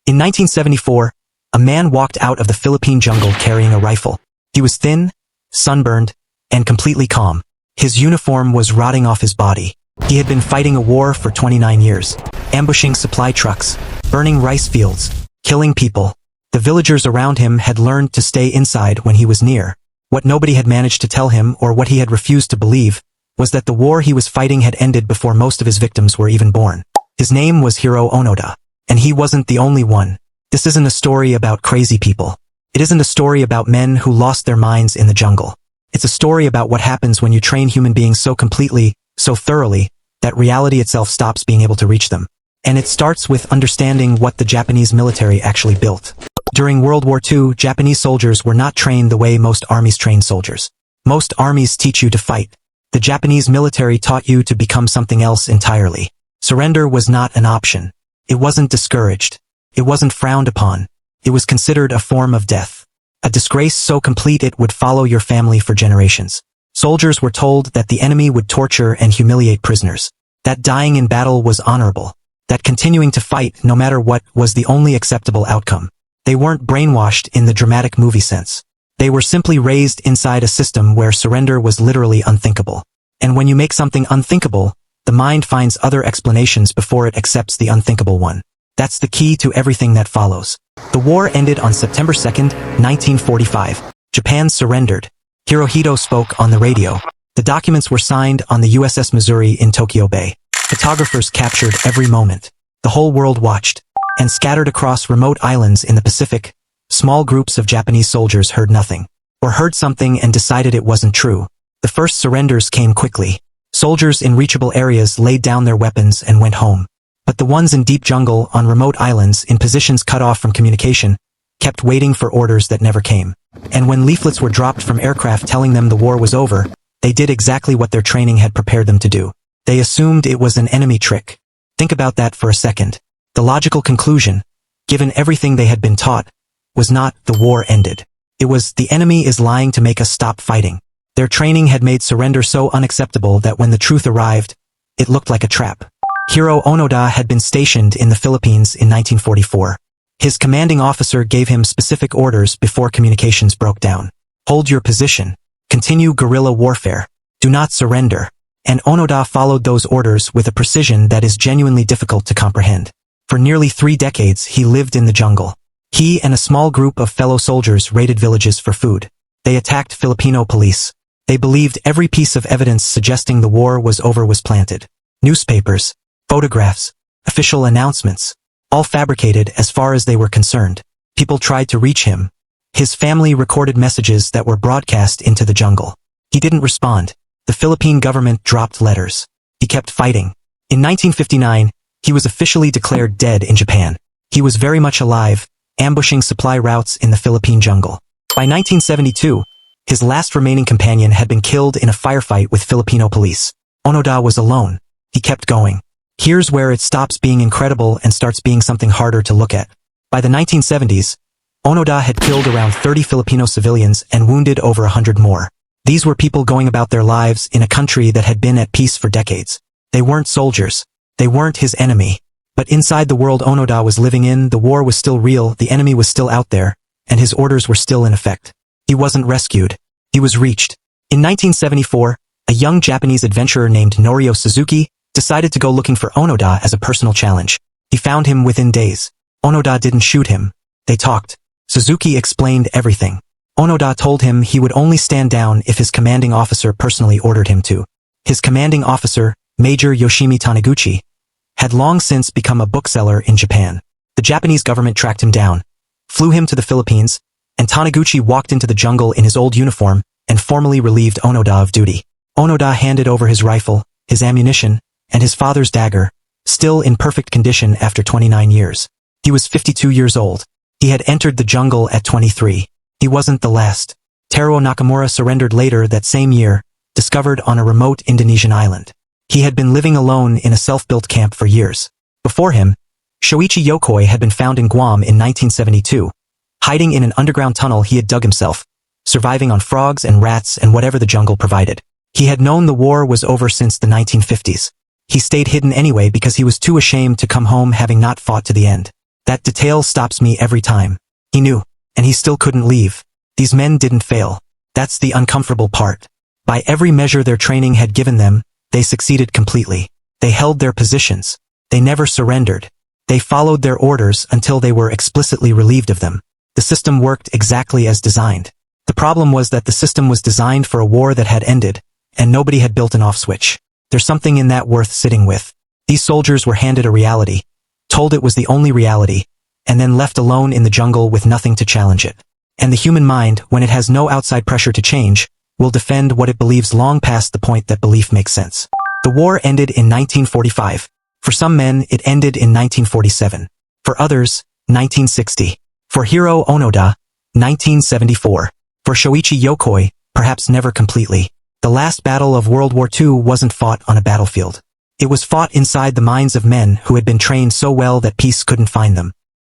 In 1974, a man walked out of the Philippine jungle carrying a rifle. He was thin, sunburned, and completely calm. His uniform was rotting off his body. He had been fighting a war for 29 years, ambushing supply trucks, burning rice fields, killing people. The villagers around him had learned to stay inside when he was near. What nobody had managed to tell him, or what he had refused to believe, was that the war he was fighting had ended before most of his victims were even born. His name was Hiroo Onoda, and he wasn't the only one. This isn't a story about crazy people. It isn't a story about men who lost their minds in the jungle. It's a story about what happens when you train human beings so completely, so thoroughly, that reality itself stops being able to reach them. And it starts with understanding what the Japanese military actually built. During World War II, Japanese soldiers were not trained the way most armies train soldiers. Most armies teach you to fight. The Japanese military taught you to become something else entirely. Surrender was not an option. It wasn't discouraged. It wasn't frowned upon. It was considered a form of death. A disgrace so complete it would follow your family for generations. Soldiers were told that the enemy would torture and humiliate prisoners. That dying in battle was honorable. That continuing to fight, no matter what, was the only acceptable outcome. They weren't brainwashed in the dramatic movie sense. They were simply raised inside a system where surrender was literally unthinkable. And when you make something unthinkable, the mind finds other explanations before it accepts the unthinkable one. That's the key to everything that follows. The war ended on September 2nd, 1945. Japan surrendered. Hirohito spoke on the radio. The documents were signed on the USS Missouri in Tokyo Bay. Photographers captured every moment. The whole world watched. And scattered across remote islands in the Pacific, small groups of Japanese soldiers heard nothing. Or heard something and decided it wasn't true. The first surrenders came quickly. Soldiers in reachable areas laid down their weapons and went home. But the ones in deep jungle, on remote islands, in positions cut off from communication, kept waiting for orders that never came. And when leaflets were dropped from aircraft telling them the war was over, they did exactly what their training had prepared them to do. They assumed it was an enemy trick. Think about that for a second. The logical conclusion, given everything they had been taught, was not the war ended. It was the enemy is lying to make us stop fighting. Their training had made surrender so unacceptable that when the truth arrived, it looked like a trap. Hiroo Onoda had been stationed in the Philippines in 1944. His commanding officer gave him specific orders before communications broke down. Hold your position. Continue guerrilla warfare. Do not surrender. And Onoda followed those orders with a precision that is genuinely difficult to comprehend. For nearly 3 decades, he lived in the jungle. He and a small group of fellow soldiers raided villages for food. They attacked Filipino police. They believed every piece of evidence suggesting the war was over was planted. Newspapers, photographs, official announcements, all fabricated as far as they were concerned. People tried to reach him. His family recorded messages that were broadcast into the jungle. He didn't respond. The Philippine government dropped letters. He kept fighting. In 1959, he was officially declared dead in Japan. He was very much alive, ambushing supply routes in the Philippine jungle. By 1972, his last remaining companion had been killed in a firefight with Filipino police. Onoda was alone. He kept going. Here's where it stops being incredible and starts being something harder to look at. By the 1970s, Onoda had killed around 30 Filipino civilians and wounded over 100 more. These were people going about their lives in a country that had been at peace for decades. They weren't soldiers. They weren't his enemy. But inside the world Onoda was living in, the war was still real, the enemy was still out there, and his orders were still in effect. He wasn't rescued. He was reached. In 1974, a young Japanese adventurer named Norio Suzuki decided to go looking for Onoda as a personal challenge. He found him within days. Onoda didn't shoot him. They talked. Suzuki explained everything. Onoda told him he would only stand down if his commanding officer personally ordered him to. His commanding officer, Major Yoshimi Taniguchi, had long since become a bookseller in Japan. The Japanese government tracked him down, flew him to the Philippines, and Taniguchi walked into the jungle in his old uniform and formally relieved Onoda of duty. Onoda handed over his rifle, his ammunition, and his father's dagger, still in perfect condition after 29 years. He was 52 years old. He had entered the jungle at 23. He wasn't the last. Teruo Nakamura surrendered later that same year, discovered on a remote Indonesian island. He had been living alone in a self-built camp for years. Before him, Shoichi Yokoi had been found in Guam in 1972. Hiding in an underground tunnel he had dug himself, surviving on frogs and rats and whatever the jungle provided. He had known the war was over since the 1950s. He stayed hidden anyway because he was too ashamed to come home having not fought to the end. That detail stops me every time. He knew, and he still couldn't leave. These men didn't fail. That's the uncomfortable part. By every measure their training had given them, they succeeded completely. They held their positions. They never surrendered. They followed their orders until they were explicitly relieved of them. The system worked exactly as designed. The problem was that the system was designed for a war that had ended, and nobody had built an off switch. There's something in that worth sitting with. These soldiers were handed a reality, told it was the only reality, and then left alone in the jungle with nothing to challenge it. And the human mind, when it has no outside pressure to change, will defend what it believes long past the point that belief makes sense. The war ended in 1945. For some men, it ended in 1947. For others, 1960. For Hiroo Onoda, 1974. For Shoichi Yokoi, perhaps never completely. The last battle of World War II wasn't fought on a battlefield. It was fought inside the minds of men who had been trained so well that peace couldn't find them.